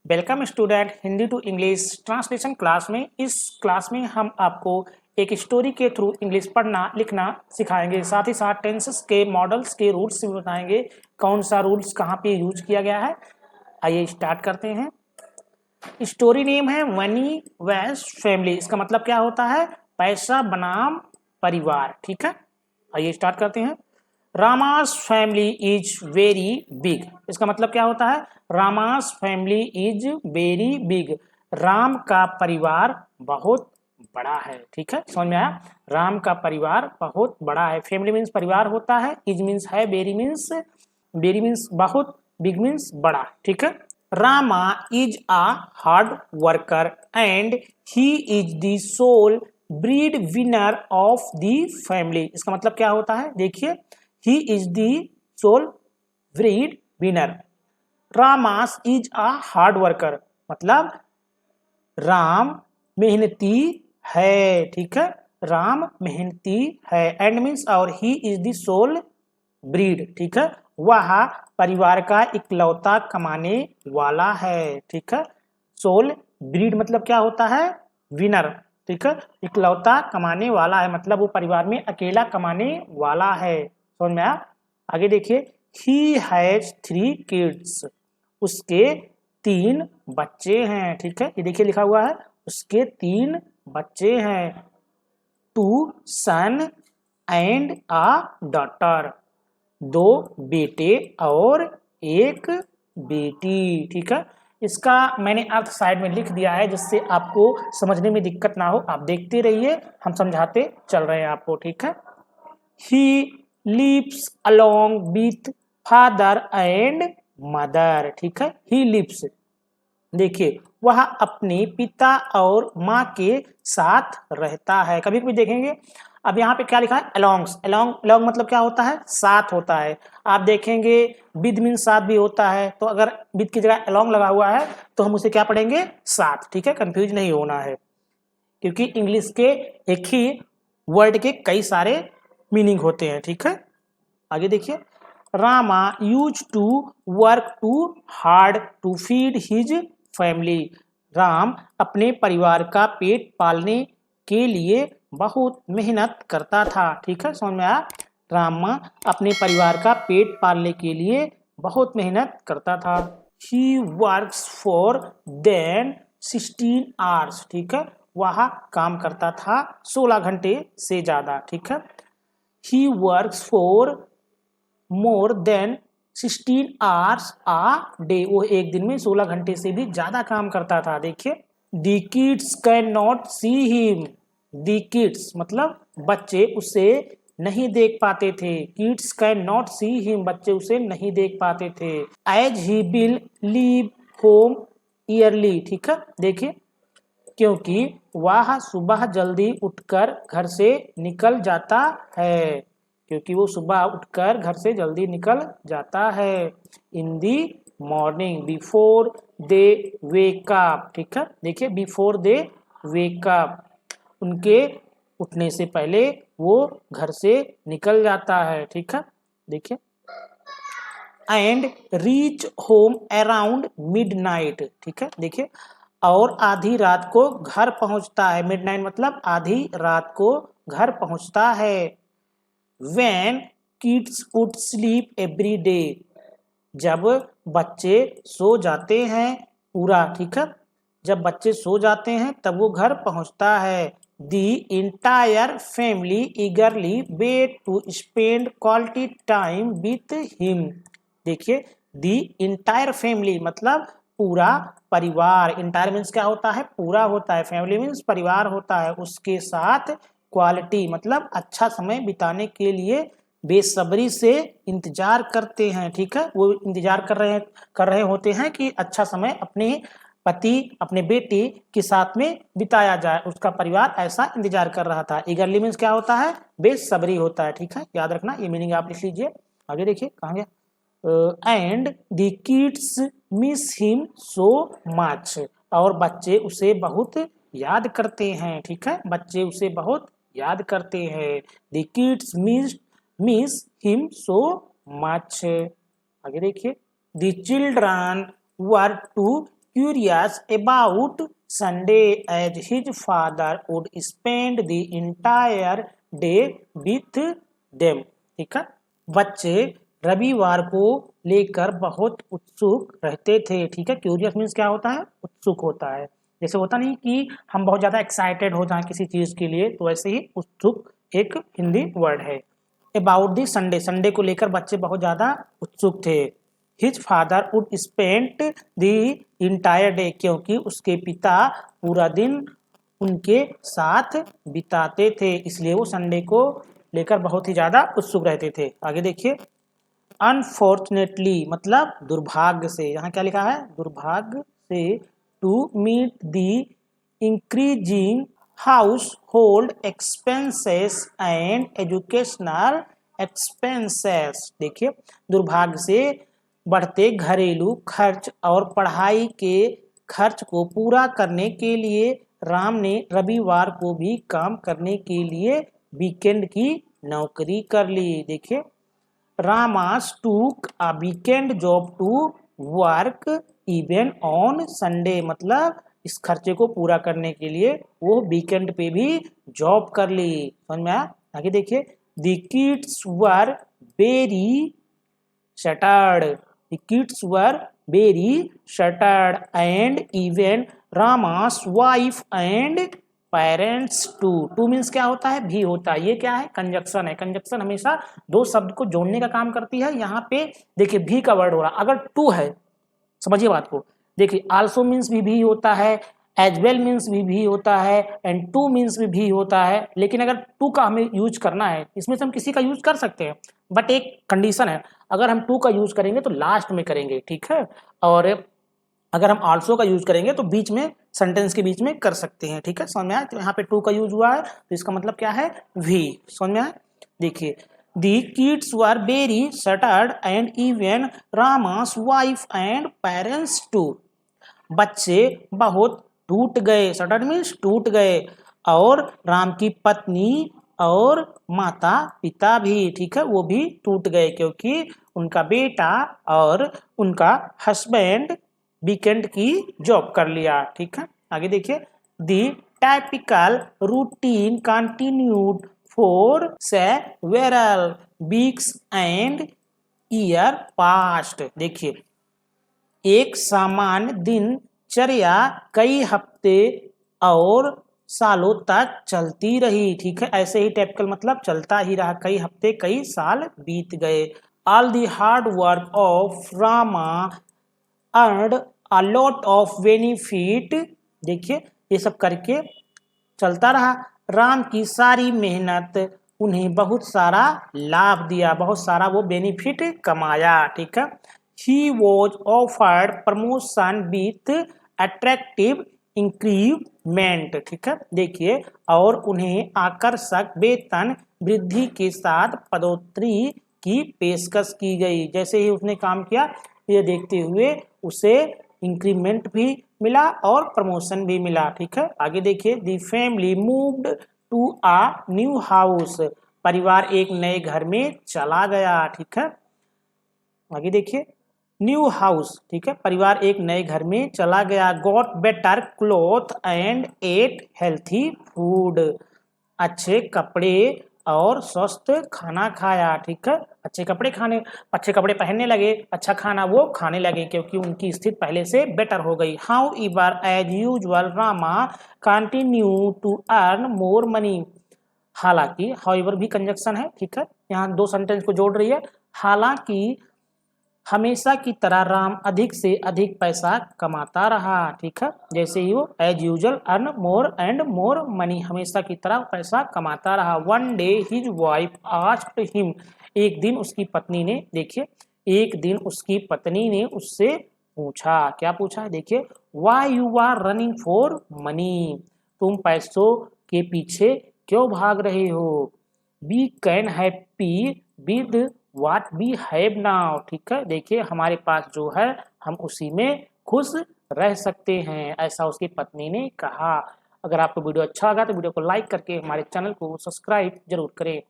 Welcome student Hindi to English translation class में। इस class में हम आपको एक स्टोरी के थ्रू इंग्लिश पढ़ना लिखना सिखाएंगे, साथ ही साथ टेंसेस के मॉडल्स के रूल्स भी बताएंगे, कौन सा रूल्स कहाँ पे यूज किया गया है। आइए स्टार्ट करते हैं। स्टोरी नेम है मनी वेस्ट फैमिली। इसका मतलब क्या होता है? पैसा बनाम परिवार। ठीक है, आइए स्टार्ट करते हैं। Rama's family is very big. इसका मतलब क्या होता है? Rama's family is very big. Ram का परिवार बहुत बड़ा है। ठीक है, समझ में आया? राम का परिवार बहुत बड़ा है। फैमिली मीन्स परिवार होता है, इज मीन्स है, वेरी मीन्स बहुत, बिग मीन्स बड़ा। ठीक है। Rama is a hard worker and he is the sole breadwinner of the family. इसका मतलब क्या होता है? देखिए, he is the sole breed winner. रामास is a hard worker, मतलब राम मेहनती है। ठीक है, राम मेहनती है। एंड मीन्स और he is the sole bread. ठीक है, वह परिवार का इकलौता कमाने वाला है। ठीक है, सोल ब्रीड मतलब क्या होता है? विनर। ठीक है, इकलौता कमाने वाला है मतलब वो परिवार में अकेला कमाने वाला है। समझ में आया? आगे देखिए, ही हैज 3 किड्स। उसके 3 बच्चे हैं। ठीक है, ये देखिए लिखा हुआ है, उसके 3 बच्चे हैं। 2 सन एंड अ डॉटर। 2 बेटे और 1 बेटी। ठीक है, इसका मैंने अर्थ साइड में लिख दिया है जिससे आपको समझने में दिक्कत ना हो। आप देखते रहिए, हम समझाते चल रहे हैं आपको। ठीक है। He lives along with father and mother. ठीक है, ही लिव्स, देखिए वह अपने पिता और माँ के साथ रहता है। कभी कभी देखेंगे, अब यहाँ पे क्या लिखा है? अलोंग्स। अलोंग मतलब क्या होता है? साथ होता है। आप देखेंगे विद मीन साथ भी होता है, तो अगर विद की जगह अलोंग लगा हुआ है तो हम उसे क्या पढ़ेंगे? साथ। ठीक है, कंफ्यूज नहीं होना है, क्योंकि इंग्लिश के एक ही वर्ड के कई सारे मीनिंग होते हैं। ठीक है, आगे देखिए, Rama use to work too hard to feed his family. Ram अपने परिवार का पेट पालने के लिए बहुत मेहनत करता था। ठीक है, समझ में आया? रामा अपने परिवार का पेट पालने के लिए बहुत मेहनत करता था। He works for then 16 hours. ठीक है, वह काम करता था 16 घंटे से ज्यादा। ठीक है, he works for more than 16 hours a day. वो एक दिन में 16 घंटे से भी ज्यादा काम करता था। देखिए, the kids can not see him. The kids मतलब बच्चे उसे नहीं देख पाते थे। Kids can not see him, बच्चे उसे नहीं देख पाते थे। As he will leave home early. ठीक है, देखिए, क्योंकि वह सुबह जल्दी उठकर घर से निकल जाता है। क्योंकि वो सुबह उठकर घर से जल्दी निकल जाता है। In the morning before they wake up. ठीक है, देखिए, बिफोर दे वेक अप, उनके उठने से पहले वो घर से निकल जाता है। ठीक है, देखिए, and reach home around midnight. ठीक है, देखिए, और आधी रात को घर पहुंचता है। मिडनाइट मतलब आधी रात को घर पहुंचता है। When kids would sleep every day, जब बच्चे सो जाते हैं पूरा। ठीक है, जब बच्चे सो जाते हैं तब वो घर पहुंचता है। The entire family eagerly wait to spend quality time with him। देखिए, the entire family मतलब पूरा परिवार। इंटायर मीन्स क्या होता है? पूरा होता है। फैमिली मीन्स परिवार होता है, उसके साथ क्वालिटी मतलब अच्छा समय बिताने के लिए बेसब्री से इंतजार करते हैं। ठीक है, वो इंतजार कर रहे होते हैं कि अच्छा समय अपने पति, अपने बेटे के साथ में बिताया जाए। उसका परिवार ऐसा इंतजार कर रहा था। ईगरली मीन्स क्या होता है? बेसब्री होता है। ठीक है, याद रखना, ये मीनिंग आप लिख लीजिए। आगे देखिए, कहाँ गया? And the kids miss him so much. और बच्चे उसे बहुत याद करते हैं। ठीक है, बच्चे उसे बहुत याद करते हैं। The kids miss him so much. आगे देखिए, the children were too curious about Sunday as his father would spend the entire day with them। ठीक है, बच्चे रविवार को लेकर बहुत उत्सुक रहते थे। ठीक है, क्यूरियस मीन्स क्या होता है, उत्सुक होता है। जैसे होता नहीं कि हम बहुत ज़्यादा एक्साइटेड हो जाएं किसी चीज़ के लिए, तो वैसे ही उत्सुक एक हिंदी वर्ड है। अबाउट दी संडे, संडे को लेकर बच्चे बहुत ज़्यादा उत्सुक थे। His father would spend the entire day, क्योंकि उसके पिता पूरा दिन उनके साथ बिताते थे, इसलिए वो संडे को लेकर बहुत ही ज़्यादा उत्सुक रहते थे। आगे देखिए, अनफॉर्चुनेटली मतलब दुर्भाग्य से, यहाँ क्या लिखा है, दुर्भाग्य से, to meet the increasing household expenses and educational expenses. देखिए, दुर्भाग्य से बढ़ते घरेलू खर्च और पढ़ाई के खर्च को पूरा करने के लिए राम ने रविवार को भी काम करने के लिए वीकेंड की नौकरी कर ली। देखिए, Rama's took a weekend job to work even on Sunday, मतलब इस खर्चे को पूरा करने के लिए वो वीकेंड पे भी जॉब कर ली। समझ में आया? आगे देखिए, the kids were very shattered, the kids were very shattered and even रामास wife and parents two means क्या होता है, भी होता है। ये क्या है, कंजक्शन है। कंजक्शन हमेशा दो शब्द को जोड़ने का काम करती है। यहाँ पे देखिए भी का वर्ड हो रहा, अगर टू है, समझिए बात को, देखिए आल्सो मीन्स भी होता है, एज वेल मीन्स भी होता है, एंड टू मीन्स भी होता है। लेकिन अगर टू का हमें यूज करना है, इसमें से हम किसी का यूज कर सकते हैं, बट एक कंडीशन है, अगर हम टू का यूज करेंगे तो लास्ट में करेंगे। ठीक है, और अगर हम आल्सो का यूज करेंगे तो बीच में, सेंटेंस के बीच में कर सकते हैं। ठीक है, समझ में आया? तो यहाँ पे टू का यूज हुआ है, तो इसका मतलब क्या है, भी। समझ में आया? देखिए, the kids were very shattered and even Rama's wife and parents too। बच्चे बहुत टूट गए, सटर्ड मीन्स टूट गए, और राम की पत्नी और माता पिता भी, ठीक है, वो भी टूट गए, क्योंकि उनका बेटा और उनका हस्बैंड वीकेंड की जॉब कर लिया। ठीक है, आगे देखिए, the typical routine continued for several weeks and year passed. देखिए, एक सामान्य दिनचर्या कई हफ्ते और सालों तक चलती रही। ठीक है, ऐसे ही टाइपिकल मतलब चलता ही रहा, कई हफ्ते कई साल बीत गए। All the hard work of Rama earned a lot of benefit. देखिए, ये सब करके चलता रहा, राम की सारी मेहनत उन्हें बहुत सारा लाभ दिया, बहुत सारा वो बेनिफिट कमाया। ठीक है, he was offered promotion with attractive increment। ठीक है, देखिए, और उन्हें आकर्षक वेतन वृद्धि के साथ पदोन्नति की पेशकश की गई। जैसे ही उसने काम किया, ये देखते हुए उसे इंक्रीमेंट भी मिला और प्रमोशन भी मिला। ठीक है, आगे देखिए, the family moved to a new house. परिवार एक नए घर में चला गया। ठीक है, आगे देखिए, न्यू हाउस, ठीक है, परिवार एक नए घर में चला गया। Got better cloth and ate healthy food. अच्छे कपड़े और स्वस्थ खाना खाया। ठीक है, अच्छे कपड़े पहनने लगे, अच्छा खाना वो खाने लगे, क्योंकि उनकी स्थिति पहले से बेटर हो गई। However as usual Rama continue to earn more money. हालांकि, हाउएवर भी कंजक्शन है। ठीक है, यहाँ दो सेंटेंस को जोड़ रही है। हालांकि हमेशा की तरह राम अधिक से अधिक पैसा कमाता रहा। ठीक है, जैसे ही वो as usual earn more and more money, हमेशा की तरह पैसा कमाता रहा। One day his wife asked him. एक दिन उसकी पत्नी ने, देखिए, एक दिन उसकी पत्नी ने उससे पूछा, क्या पूछा है, देखिए, why you are running for money. तुम पैसों के पीछे क्यों भाग रहे हो। We can happy with what we have now. ठीक है, देखिए, हमारे पास जो है हम उसी में खुश रह सकते हैं, ऐसा उसकी पत्नी ने कहा। अगर आपको वीडियो अच्छा लगा तो वीडियो को लाइक करके हमारे चैनल को सब्सक्राइब जरूर करें।